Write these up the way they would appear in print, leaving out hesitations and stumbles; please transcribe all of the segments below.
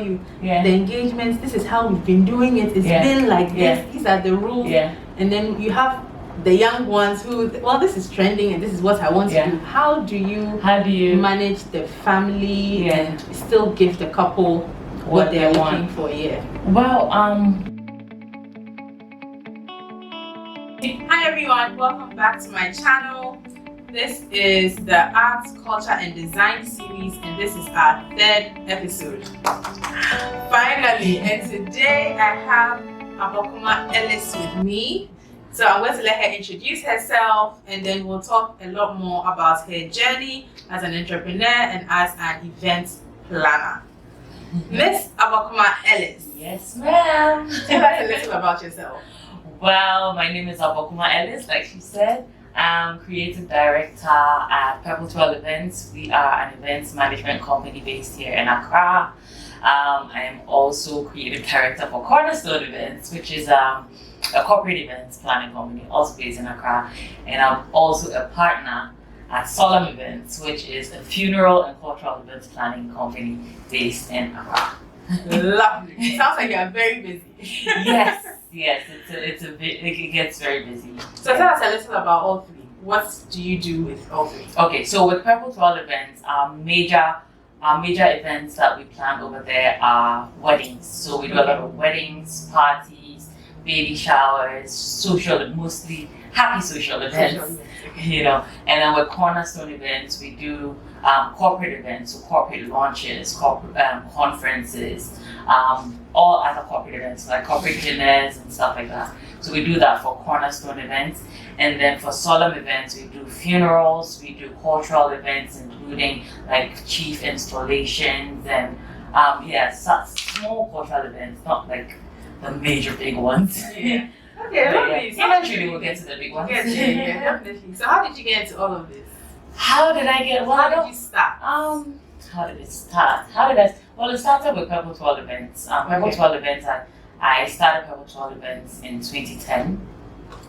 you the engagements. This is how we've been doing it. It's been like this. These are the rules. And then you have the young ones who, well, this is trending and this is what I want to do. How do you manage the family and still give the couple what they're looking for? Well, hi everyone, welcome back to my channel. This is the Arts, Culture and Design series, and this is our 3rd episode. Finally, and today I have Abokuma Ellis with me. So I'm going to let her introduce herself, and then we'll talk a lot more about her journey as an entrepreneur and as an event planner. Miss Abokuma Ellis. Yes, ma'am. Tell us a little about yourself. Well, my name is Abokuma Ellis, like she said. I'm creative director at Twirl Events. We are an events management company based here in Accra. I am also creative director for Cornerstone Events, which is a corporate events planning company also based in Accra. And I'm also a partner at Solemn Events, which is a funeral and cultural events planning company based in Accra. Lovely. It sounds like you're very busy. Yes, it gets very busy. So tell us a little about all three. What do you do with all three? Okay, so with Twirl Events, our major events that we plan over there are weddings. So we do a lot of weddings, parties, baby showers, mostly happy social events. You know, and then with Cornerstone Events, we do corporate events, so corporate launches, corporate conferences, all other corporate events like corporate dinners and stuff like that. So we do that for Cornerstone Events, and then for Solemn Events, we do funerals, we do cultural events, including like chief installations and small cultural events, not like the major big ones. Yeah. Okay, lovely. Eventually we'll get to the big ones. Yeah, definitely. So how did you get into all of this? How did I get? Well, how did you start? How did it start? Well, it started with Twirl Events. Twirl Events, I started Twirl Events in 2010.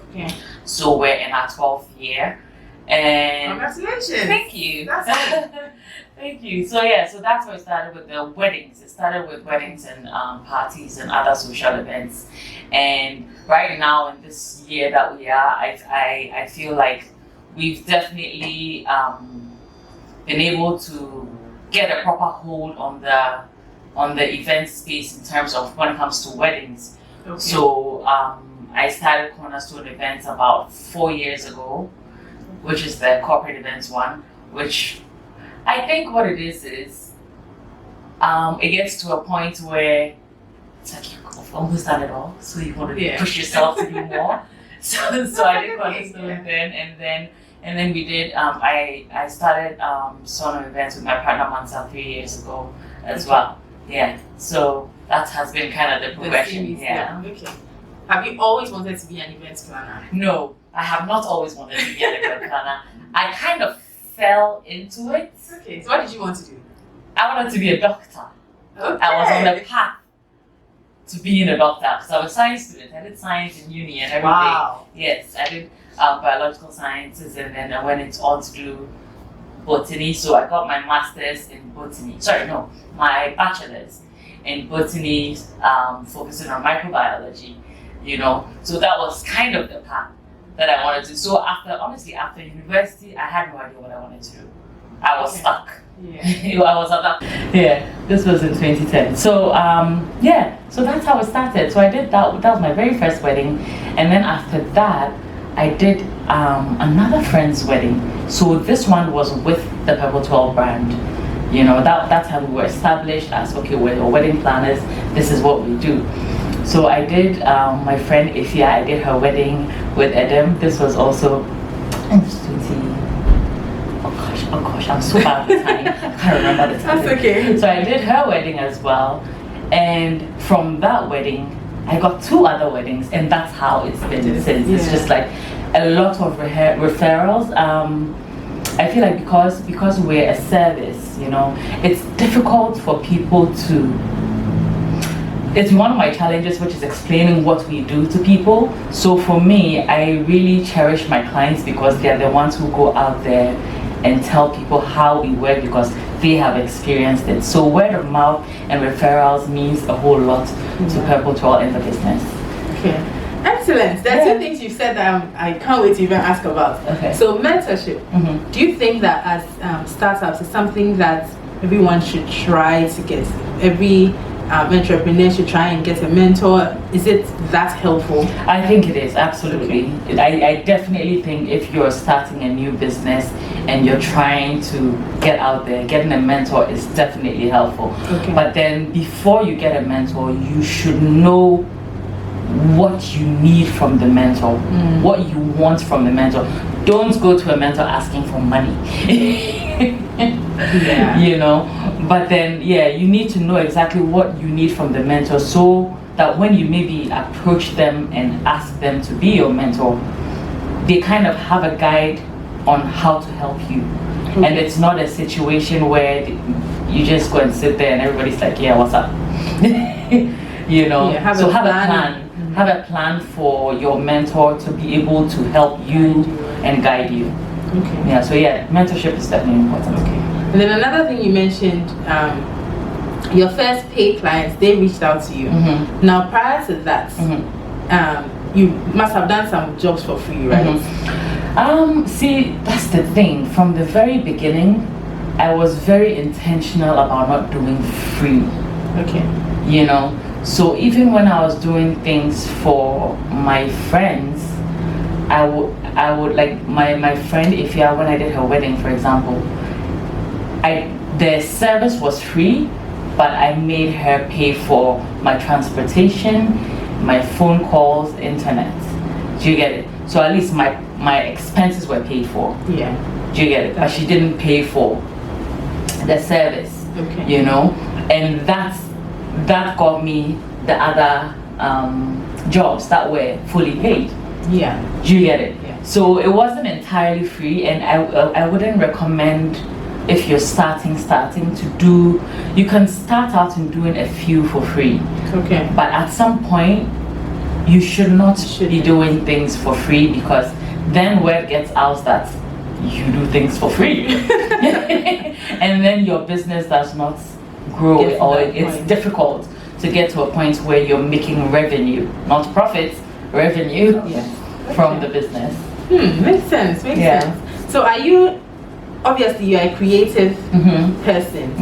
Okay. So we're in our 12th year. And congratulations. Thank you. That's Thank you. So so that's where it started with the weddings. It started with weddings and parties and other social events. And right now in this year that we are, I feel like we've definitely been able to get a proper hold on the event space in terms of when it comes to weddings. Okay. So I started Cornerstone Events about 4 years ago, which is the corporate events one, which I think what it is it gets to a point where it's like you've almost done it all, so you want to push yourself to do more. So I did Cornerstone then, and then we did. I started Solemn Events with my partner Mansa 3 years ago as well. Yeah, so that has been kind of the progression. Okay. Have you always wanted to be an event planner? No, I have not always wanted to be an event planner. I kind of fell into it. Okay, so what did you want to do? I wanted to be a doctor. Okay. I was on the path to being a doctor because I was a science student. I did science in uni and everything. Wow. Yes, I did biological sciences, and then I went into on to do botany. So I got my master's in botany. My bachelor's in botany, focusing on microbiology. You know, so that was kind of the path that I wanted to. So after university, I had no idea what I wanted to do. I was stuck. Yeah. I was at that. Yeah, this was in 2010. So so that's how it started. So I did that. That was my very first wedding, and then after that, I did another friend's wedding. So this one was with the Twirl brand. You know, that time we were established as we're wedding planners. This is what we do. So I did my friend Ifia. I did her wedding with Edem. This was also in 20. Oh gosh, I'm so bad at the time. I can't remember the time. That's okay. So I did her wedding as well, and from that wedding, I got 2 other weddings, and that's how it's been since. It's just like a lot of referrals. I feel like because we're a service, you know, it's difficult for people to. It's one of my challenges, which is explaining what we do to people. So for me, I really cherish my clients because they're the ones who go out there and tell people how we work, because they have experienced it. So word of mouth and referrals means a whole lot to Purple Twirl in the business. Okay. Excellent. There are two things you've said that I can't wait to even ask about. Okay. So mentorship. Do you think that as startups is something that everyone should try to get? Every entrepreneur should try and get a mentor. Is it that helpful? I think it is, absolutely. I definitely think if you're starting a new business and you're trying to get out there, getting a mentor is definitely helpful. Okay. But then before you get a mentor, you should know what you need from the mentor, what you want from the mentor. Don't go to a mentor asking for money. You know, but then you need to know exactly what you need from the mentor, so that when you maybe approach them and ask them to be your mentor, they kind of have a guide on how to help you. And it's not a situation where you just go and sit there and everybody's like, yeah, what's up? You know, have a plan. Have a plan for your mentor to be able to help you and guide you. Okay. Yeah, so mentorship is definitely important. Okay. And then another thing you mentioned, your first paid clients, they reached out to you. Now prior to that, you must have done some jobs for free, right? See, that's the thing. From the very beginning, I was very intentional about not doing free. Okay. You know, so even when I was doing things for my friends, I would like my friend Ifya, when I did her wedding, for example, the service was free, but I made her pay for my transportation, my phone calls, internet. Do you get it? So at least my expenses were paid for. Yeah. Do you get it? But she didn't pay for the service. Okay. You know, and that got me the other jobs that were fully paid. Yeah. Do you get it? Yeah. So it wasn't entirely free, and I wouldn't recommend, if you're starting to do, you can start out in doing a few for free. Okay. But at some point, you should not be doing things for free, because then word gets out that you do things for free. And then your business does not grow, or it's difficult to get to a point where you're making revenue, not profits, revenue from the business. Makes sense. Makes sense. So are you, obviously you're a creative person.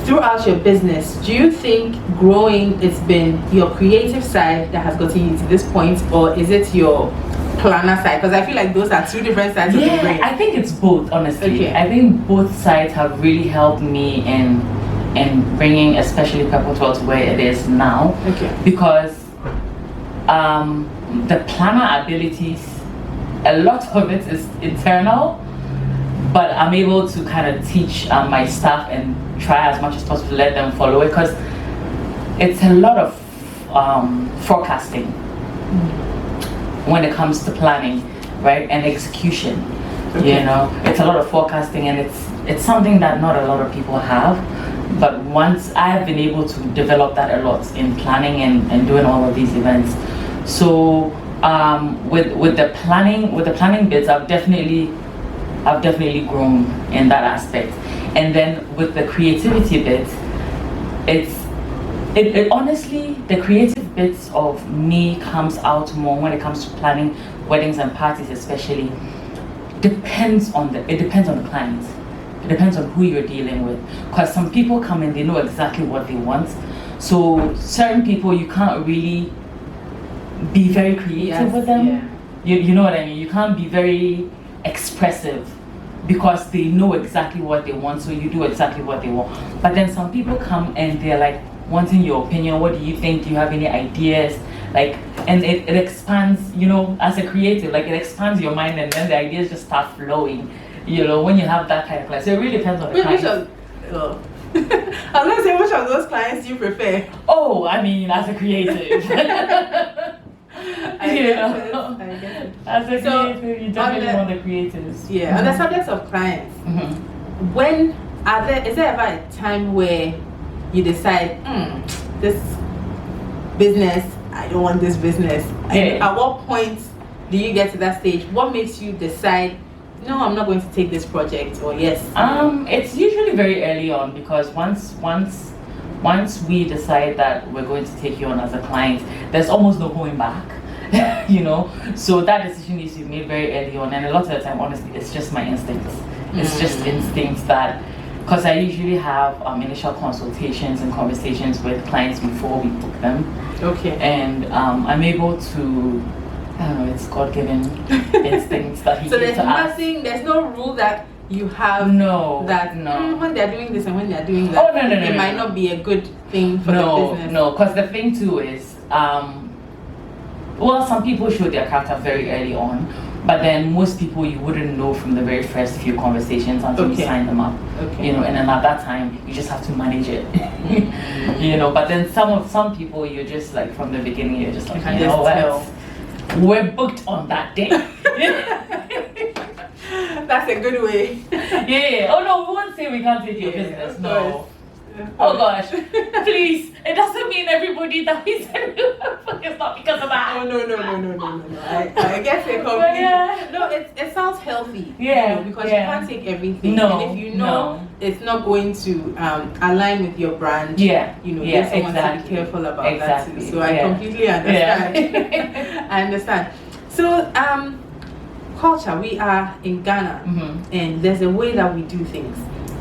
Throughout your business, do you think growing, it's been your creative side that has gotten you to this point, or is it your planner side? Because I feel like those are two different sides of the brain. I think it's both, honestly. Okay. I think both sides have really helped me in bringing especially Purple Twirl to where it is now. Okay. Because the planner abilities, a lot of it is internal, but I'm able to kind of teach my staff and try as much as possible to let them follow it, because it's a lot of forecasting when it comes to planning, right, and execution. Okay. You know, it's a lot of forecasting, and it's something that not a lot of people have. But once I've been able to develop that a lot in planning and doing all of these events. So with the planning bits, I've definitely grown in that aspect. And then with the creativity bit, it honestly, the creative bits of me comes out more when it comes to planning weddings and parties, especially. Depends on the client. It depends on who you're dealing with. Because some people come in, they know exactly what they want. So certain people, you can't really be very creative with them. Yeah. You know what I mean? You can't be very expressive, because they know exactly what they want, so you do exactly what they want. But then some people come and they're like wanting your opinion. What do you think? Do you have any ideas? Like, and it expands, you know, as a creative, like it expands your mind, and then the ideas just start flowing, you know, when you have that kind of client. So it really depends on the client. I was going to say, which of those clients do you prefer? Oh, I mean, as a creative. I get it. As a creative, you definitely want the creatives. Yeah, on the subject of clients, when is there ever a time where you decide, this business, I don't want this business? At what point do you get to that stage? What makes you decide no, I'm not going to take this project, or yes? It's usually very early on, because once we decide that we're going to take you on as a client, there's almost no going back. So that decision needs to be made very early on, and a lot of the time, honestly, it's just my instincts. It's just instincts that, because I usually have initial consultations and conversations with clients before we book them. Okay. And I'm able to, I don't know, it's God-given instincts that he So gives there's to us. nothing, there's no rule that you have No, that no. when they're doing this and when they're doing that, Oh, no, it might not be a good thing for the business. No, because the thing too is, well, some people show their character very early on, but then most people you wouldn't know from the very first few conversations until you sign them up. Okay. And then at that time you just have to manage it. But then some people you're just like from the beginning you're just like, we're booked on that day. That's a good way. Yeah. Oh no, we won't say we can't take your business. No. Oh gosh, please. It doesn't mean everybody that we said it's not because of that. Oh no. I guess it completely. No, it sounds healthy. Because you can't take everything. No. And if you know it's not going to align with your brand, there's someone to be careful about that too. So I completely understand. I understand. So culture, we are in Ghana, and there's a way that we do things,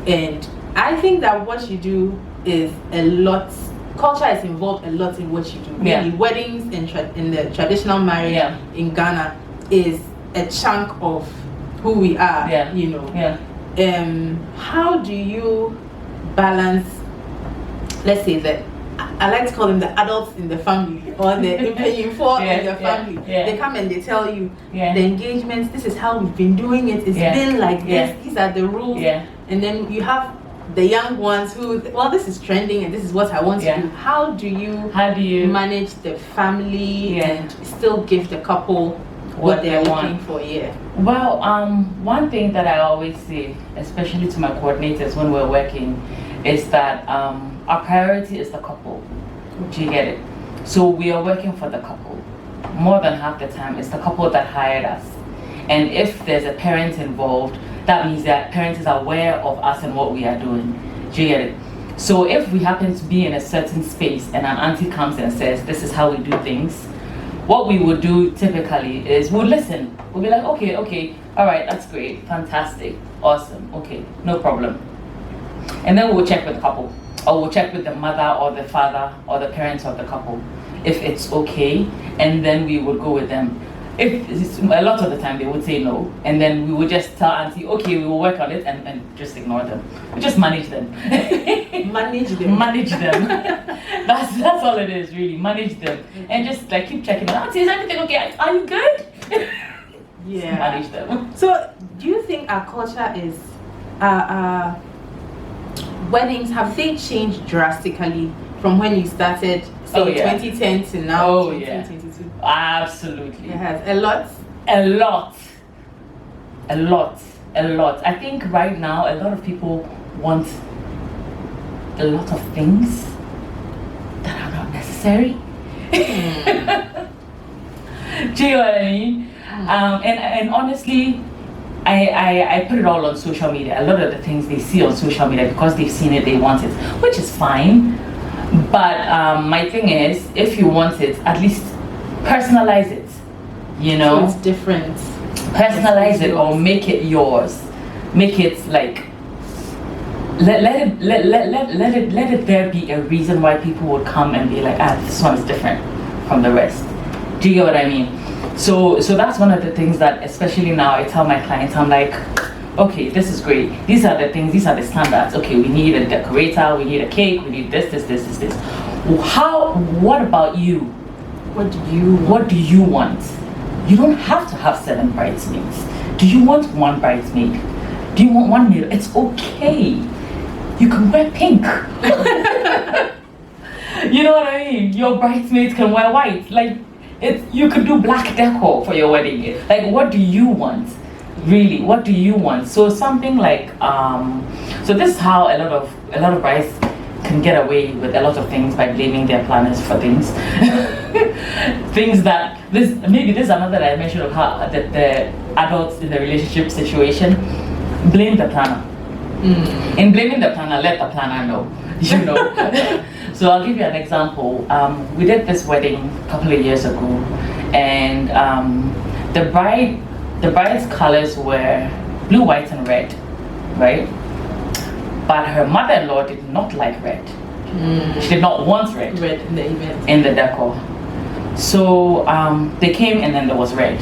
and I think that what you do is a lot. Culture is involved a lot in what you do. Really, weddings and in the traditional marriage in Ghana is a chunk of who we are. How do you balance? Let's say that I like to call them the adults in the family, or the in the family. They come and they tell you the engagements. This is how we've been doing it. It's been like this. These are the rules. And then you have the young ones who, well, this is trending and this is what I want to do. How do you manage the family and still give the couple what they're looking for? Well, one thing that I always say, especially to my coordinators when we're working, is that our priority is the couple. Do you get it? So we are working for the couple. More than half the time, it's the couple that hired us. And if there's a parent involved, that means that parent is aware of us and what we are doing. Do you get it? So if we happen to be in a certain space and an auntie comes and says, this is how we do things, what we would do typically is we'll listen. We'll be like, okay, all right, that's great, fantastic, awesome, okay, no problem. And then we'll check with the couple, or we'll check with the mother or the father or the parents of the couple if it's okay, and then we would go with them. If a lot of the time they would say no, and then we would just tell auntie, okay, we will work on it, and just ignore them. We just manage them. Manage them. That's all it is, really. Manage them, and just like keep checking. Auntie, is everything okay? Are you good? Manage them. So, do you think our culture is weddings, have they changed drastically from when you started, say 2010 to now 2022? Absolutely. It has a lot. I think right now a lot of people want a lot of things that are not necessary. Do you know what I mean? And honestly, I put it all on social media. A lot of the things they see on social media, because they've seen it, they want it, which is fine. But my thing is, if you want it, at least personalize it, So it's different. Personalize it or make it yours. Make it like let it there be a reason why people would come and be like, this one is different from the rest. Do you get what I mean? So that's one of the things that, especially now, I tell my clients, I'm like, okay, this is great. These are the things, these are the standards. Okay, we need a decorator, we need a cake, we need this. What about you? What do you want? You don't have to have 7 bridesmaids. Do you want 1 bridesmaid? Do you want 1 meal? It's okay. You can wear pink. You know what I mean? Your bridesmaids can wear white. Like, you could do black decor for your wedding. Like, what do you want? Really, what do you want? So something like so this is how a lot of brides can get away with a lot of things by blaming their planners for things. things that this is another dimension of how the adults in the relationship situation blame the planner. In blaming the planner, let the planner know. You know. So I'll give you an example. We did this wedding a couple of years ago, and the bride's colors were blue, white, and red, right? But her mother-in-law did not like red. She did not want red. Red in the event. In the decor. So they came, and then there was red.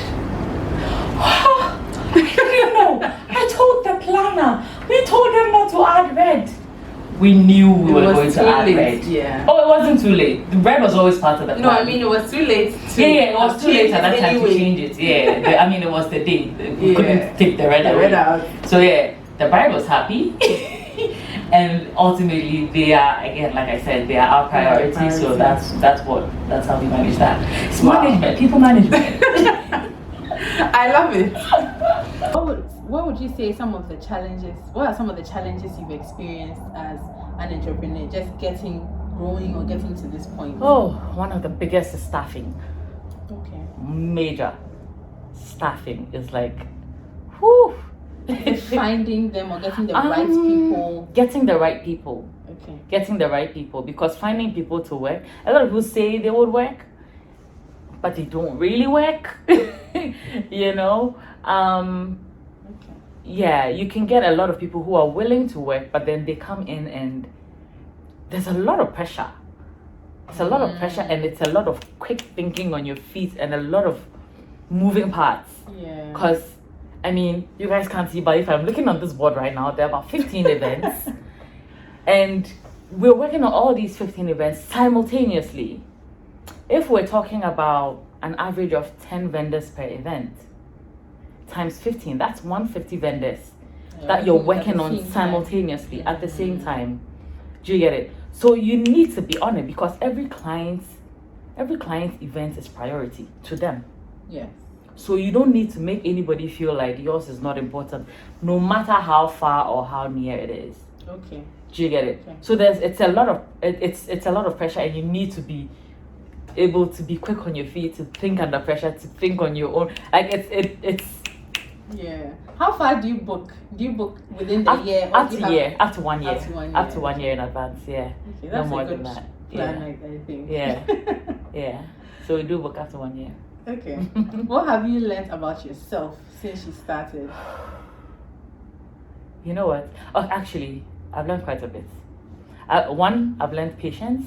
You know, I told the planner. We told them not to add red. We knew we were going to add red. Yeah. Oh, it wasn't too late. The red was always part of the plan. No, I mean it was too late. It was too late at that time to change it. Yeah, I mean it was the day. We couldn't take the red away. Out. So yeah, the bride was happy. And ultimately, they are, again, like I said, they are our priority. So that's how we manage that. It's management, people management. I love it. What would you say some of the challenges? What are some of the challenges you've experienced as an entrepreneur, just growing or getting to this point? Oh, one of the biggest is staffing. Okay. Major staffing is like, whew. Finding them or getting the right people. Getting the right people. Okay. Getting the right people, because finding people to work, a lot of people say they would work, but they don't really work. You know. Okay. Yeah, you can get a lot of people who are willing to work, but then they come in and there's a lot of pressure. It's a lot of pressure, and it's a lot of quick thinking on your feet and a lot of moving parts. Yeah. Because, I mean, you guys can't see, but if I'm looking on this board right now, there are about 15 events. And we're working on all these 15 events simultaneously. If we're talking about an average of 10 vendors per event, times 15, that's 150 vendors that you're working on simultaneously at the same time. Do you get it? So you need to be on it, because every client's event is priority to them. Yeah. So you don't need to make anybody feel like yours is not important, no matter how far or how near it is. Okay. Do you get it? Okay. So it's a lot of pressure, and you need to be able to be quick on your feet, to think under pressure, to think on your own. Like it's. Yeah. How far do you book? Do you book within the year? Up to 1 year. Up to 1 year. Up to 1 year in advance. Yeah. Okay, that's no more a good than that. plan, I think. Yeah. Yeah. So we do book after 1 year. Okay. What have you learned about yourself since you started? You know what? Oh, actually, I've learned quite a bit. One, I've learned patience.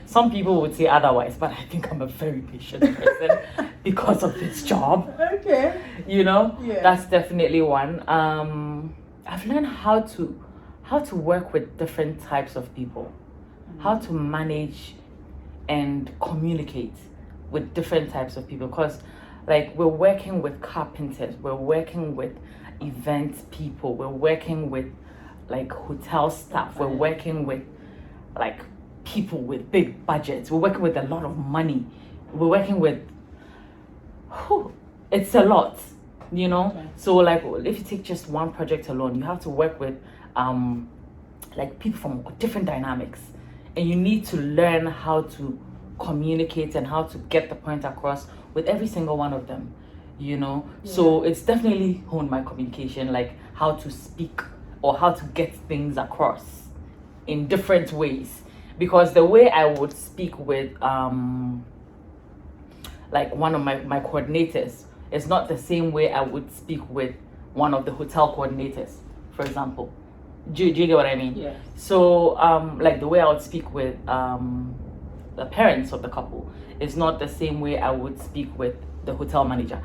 Some people would say otherwise, but I think I'm a very patient person because of this job. Okay. You know? Yeah. That's definitely one. I've learned how to work with different types of people, how to manage and communicate with different types of people, because like we're working with carpenters, we're working with event people, we're working with like hotel staff, we're working with like people with big budgets, we're working with a lot of money, we're working with it's a lot, you know. Okay. So like if you take just one project alone, you have to work with like people from different dynamics, and you need to learn how to communicate and how to get the point across with every single one of them, you know. Yeah. So it's definitely honed my communication, like how to speak or how to get things across in different ways, because the way I would speak with like one of my coordinators is not the same way I would speak with one of the hotel coordinators, for example. Do you get what I mean? Yeah. So like the way I would speak with the parents of the couple is not the same way I would speak with the hotel manager.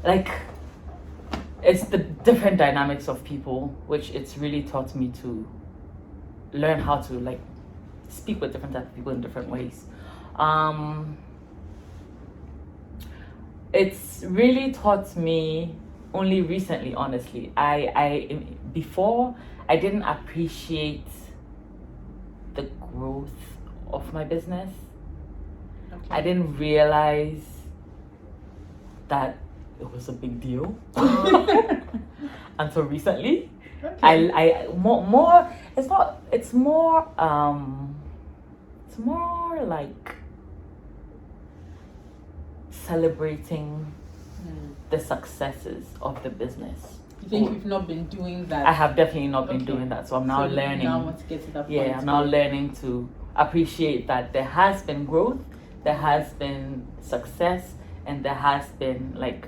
Like it's the different dynamics of people, which it's really taught me to learn how to like speak with different types of people in different ways. It's really taught me only recently, honestly. Before I didn't appreciate the growth of my business. Okay. I didn't realize that it was a big deal until recently. Okay. It's more It's more like celebrating the successes of the business. You think you've not been doing that? I have definitely not been doing that, so I'm now learning. Now want to get to that point. Yeah, I'm now learning to appreciate that there has been growth, there has been success, and there has been like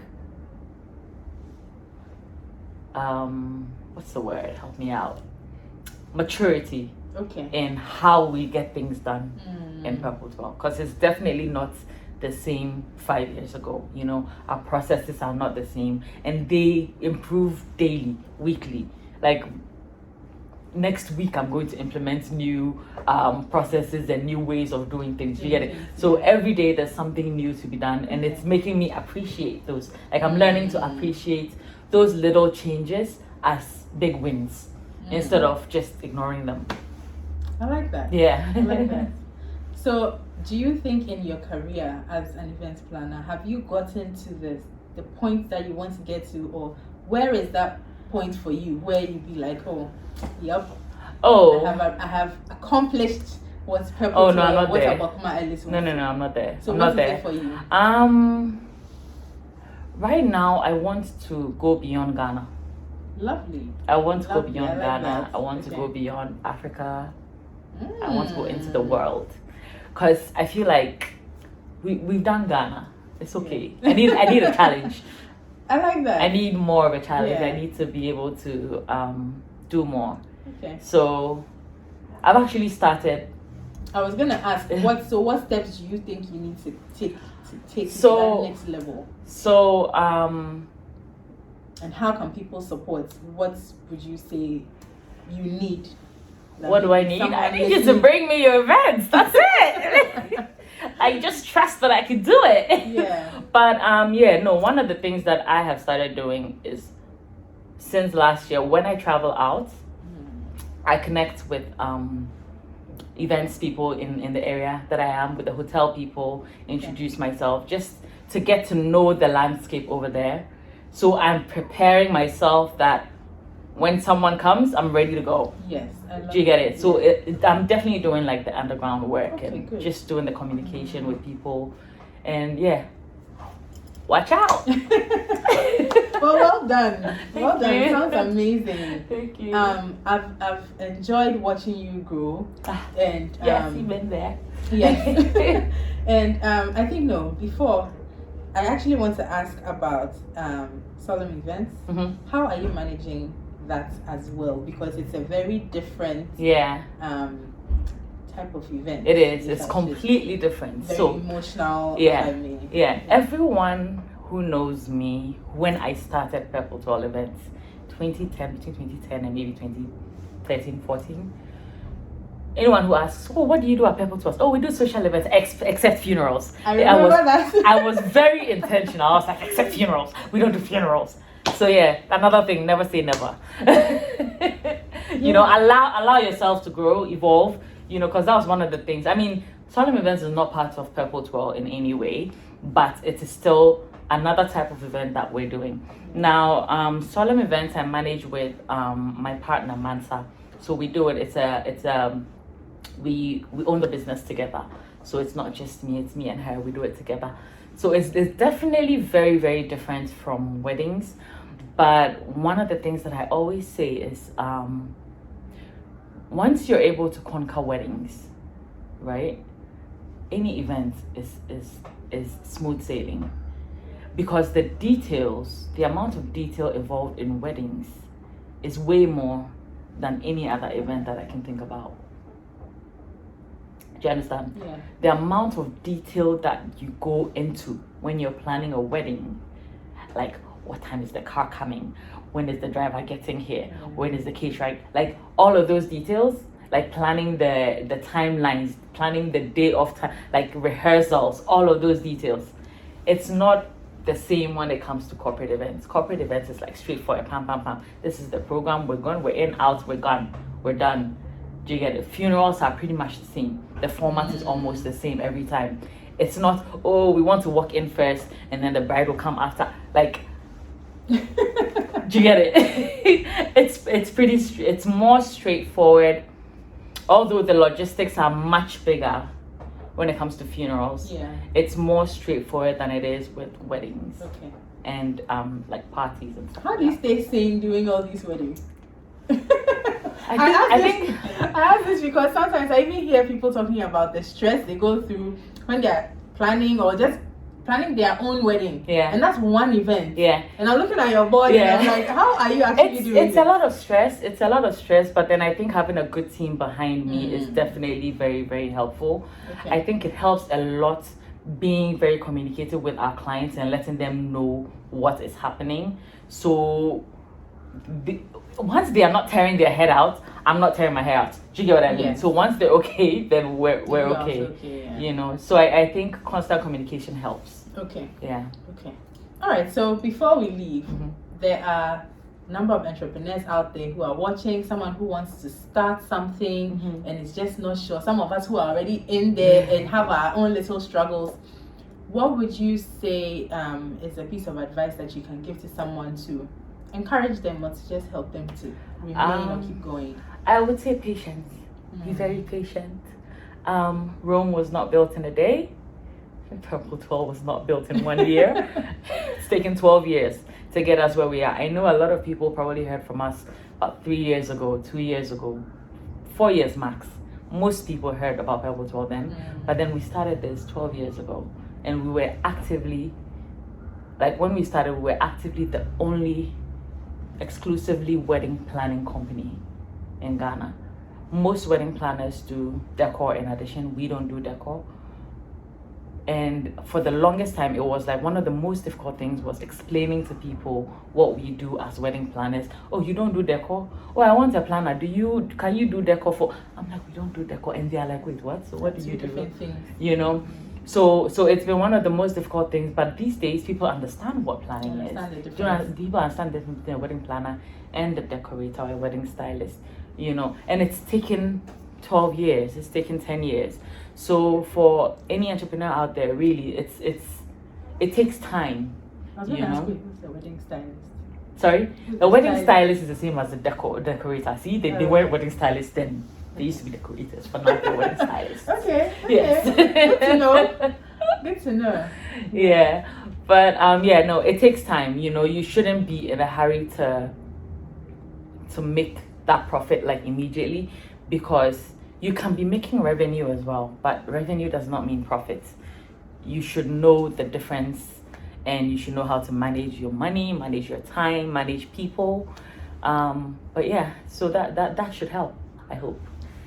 what's the word? Help me out. Maturity. Okay. In how we get things done in Purple Twirl, because it's definitely not the same 5 years ago. You know, our processes are not the same, and they improve daily, weekly. Like next week, I'm going to implement new processes and new ways of doing things. You get it? So every day there's something new to be done, and it's making me appreciate those. Like I'm learning to appreciate those little changes as big wins instead of just ignoring them. I like that. Yeah. I like that. So, do you think in your career as an event planner, have you gotten to the point that you want to get to, or where is that point for you where you be like, oh, yep, I have accomplished what's Purple Oh no, I'm not what there. Abokuma Ellis No, I'm not there. So I'm what not is there. it for you? Right now I want to go beyond Ghana. Lovely. I want to go Lovely. beyond I like Ghana. that. I want to Okay. go beyond Africa. I want to go into the world, because I feel like we've done Ghana. It's okay. I need a challenge. I like that. I need more of a challenge. Yeah. I need to be able to do more. Okay. So I've actually started. I was gonna ask what steps do you think you need to take to So- that next level? So And how can people support? What would you say you need? That what do I maybe need? someone I need you to listening- bring me your events. That's it. I just trust that I can do it. Yeah. But one of the things that I have started doing is, since last year, when I travel out, I connect with events people in the area that I am, with the hotel people, introduce myself, just to get to know the landscape over there. So I'm preparing myself that when someone comes, I'm ready to go. Yes. I love Do you get it? that. So I'm definitely doing like the underground work Okay, and good. just doing the communication with people, and watch out. Well done. Well done. you. Sounds amazing. Thank you. I've enjoyed watching you grow, and Yes, you've been there. yes. And I think before I actually want to ask about solemn events. Mhm. How are you managing that as well? Because it's a very different Yeah, type of event. it is. It's It's actually completely different. very So emotional. Yeah. I mean, yeah, everyone who knows me when I started Purple Twirl events, 2010, between 2010 and maybe 2013, 14. Anyone who asks, oh, what do you do at Purple Twirl? Oh, we do social events, except funerals. I remember was, that. I was very intentional. I was like, except funerals. We don't do funerals. So yeah, another thing, never say never. You know, allow yourself to grow, evolve, because that was one of the things. I mean, solemn events is not part of Purple Twirl in any way, but it is still another type of event that we're doing. Now, solemn events I manage with my partner Mansa. So we do it. We own the business together. So it's not just me, it's me and her. We do it together. So it's definitely very, very different from weddings. But one of the things that I always say is once you're able to conquer weddings, right? Any event is smooth sailing, because the amount of detail involved in weddings is way more than any other event that I can think about. Do you understand? Yeah. The amount of detail that you go into when you're planning a wedding, like what time is the car coming? When is the driver getting here? When is the caterer? Like all of those details, like planning the timelines, planning the day of time, like rehearsals, all of those details. It's not the same when it comes to corporate events. Corporate events is like straightforward, pam, pam, pam. This is the program, we're going, we're in, out, we're gone, we're done. Do you get it? Funerals are pretty much the same. The format is almost the same every time. It's not, oh, we want to walk in first and then the bride will come after. Like, do you get it? it's more straightforward. Although the logistics are much bigger, when it comes to funerals. Yeah. It's more straightforward than it is with weddings Okay. and like parties and stuff. How do you stay sane doing all these weddings? I think I ask this because sometimes I even hear people talking about the stress they go through when they're planning or just planning their own wedding. Yeah. And that's one event. Yeah. And I'm looking at your body Yeah. and I'm like, how are you actually doing It's this? a lot of stress. It's a lot of stress, but then I think having a good team behind me is definitely very, very helpful. Okay. I think it helps a lot being very communicative with our clients and letting them know what is happening. So once they are not tearing their head out, I'm not tearing my hair out. Do you get what I mean? Yes. So once they're okay, then we're You're okay. also okay, yeah. You know. So I think constant communication helps. Okay. Yeah. Okay. All right. So before we leave, Mhm. there are a number of entrepreneurs out there who are watching. Someone who wants to start something Mhm. and is just not sure. Some of us who are already in there and have our own little struggles. What would you say is a piece of advice that you can give to someone to encourage them or to just help them to remain or keep going? I would say patience. Be very patient. Rome was not built in a day. Purple Twirl was not built in 1 year. It's taken 12 years to get us where we are. I know a lot of people probably heard from us about 3 years ago, 2 years ago, 4 years max. Most people heard about Purple Twirl then, but then we started this 12 years ago, and we were actively, like when we started, we were actively the only exclusively wedding planning company in Ghana. Most wedding planners do decor in addition. We don't do decor. And for the longest time, it was like one of the most difficult things was explaining to people what we do as wedding planners. Oh, you don't do decor? Oh, I want a planner. Can you do decor for? I'm like, we don't do decor. And they're like, wait, what? So what do you do? Different things. You know? So it's been one of the most difficult things. But these days, people understand what planning is. People understand the difference between a wedding planner and a decorator or a wedding stylist. You know? And it's taken 12 years. It's taken 10 years. So for any entrepreneur out there, really, it takes time. I was going to ask you, who's the wedding stylist? Sorry? Who's The wedding stylist? stylist is the same as the decorator. See, they weren't wedding stylists then. They used to be decorators, but now they're wedding stylists. Okay. Yes. Good to know. Good to know. Yeah. But yeah, no, it takes time. You know, you shouldn't be in a hurry to make that profit like immediately, because you can be making revenue as well, but revenue does not mean profit. You should know the difference, and you should know how to manage your money, manage your time, manage people. But yeah, so that should help, I hope.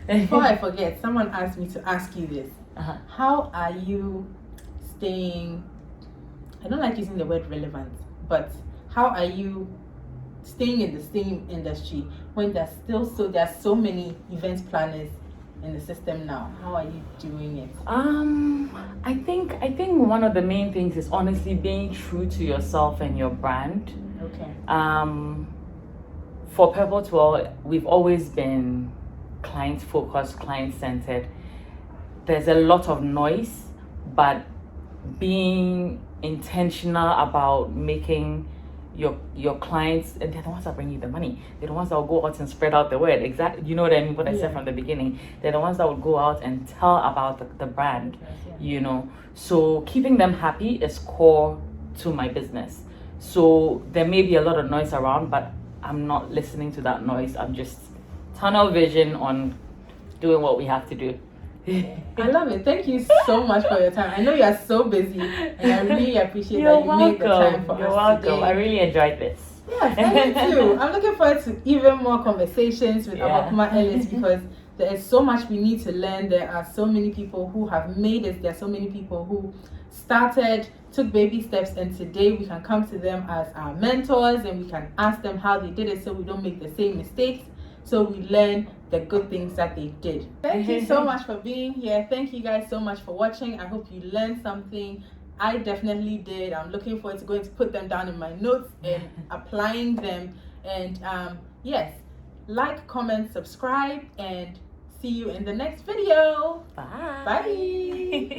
Before I forget, someone asked me to ask you this. Uh-huh. How are you staying, I don't like using the word relevant, but how are you staying in the same industry when there are so many event planners in the system now? How are you doing it? I think one of the main things is honestly being true to yourself and your brand. Okay. For Purple Twirl, we've always been client focused, client centered. There's a lot of noise, but being intentional about making your clients, and they're the ones that bring you the money. They're the ones that will go out and spread out the word. Exactly, you know what I mean? What I said from the beginning. They're the ones that will go out and tell about the brand. You know, so keeping them happy is core to my business. So there may be a lot of noise around, but I'm not listening to that noise. I'm just tunnel vision on doing what we have to do. I love it. Thank you so much for your time. I know you are so busy, and I really appreciate that you made the time for us today. I really enjoyed this. Yes, I do too. I'm looking forward to even more conversations with Abokuma Ellis, because there is so much we need to learn. There are so many people who have made it. There are so many people who started, took baby steps, and today we can come to them as our mentors and we can ask them how they did it so we don't make the same mistakes. So we learn the good things that they did. Thank you so much for being here. Thank you guys so much for watching. I hope you learned something. I definitely did. I'm looking forward to going to put them down in my notes and applying them. And yes, like, comment, subscribe, and see you in the next video. Bye. Bye.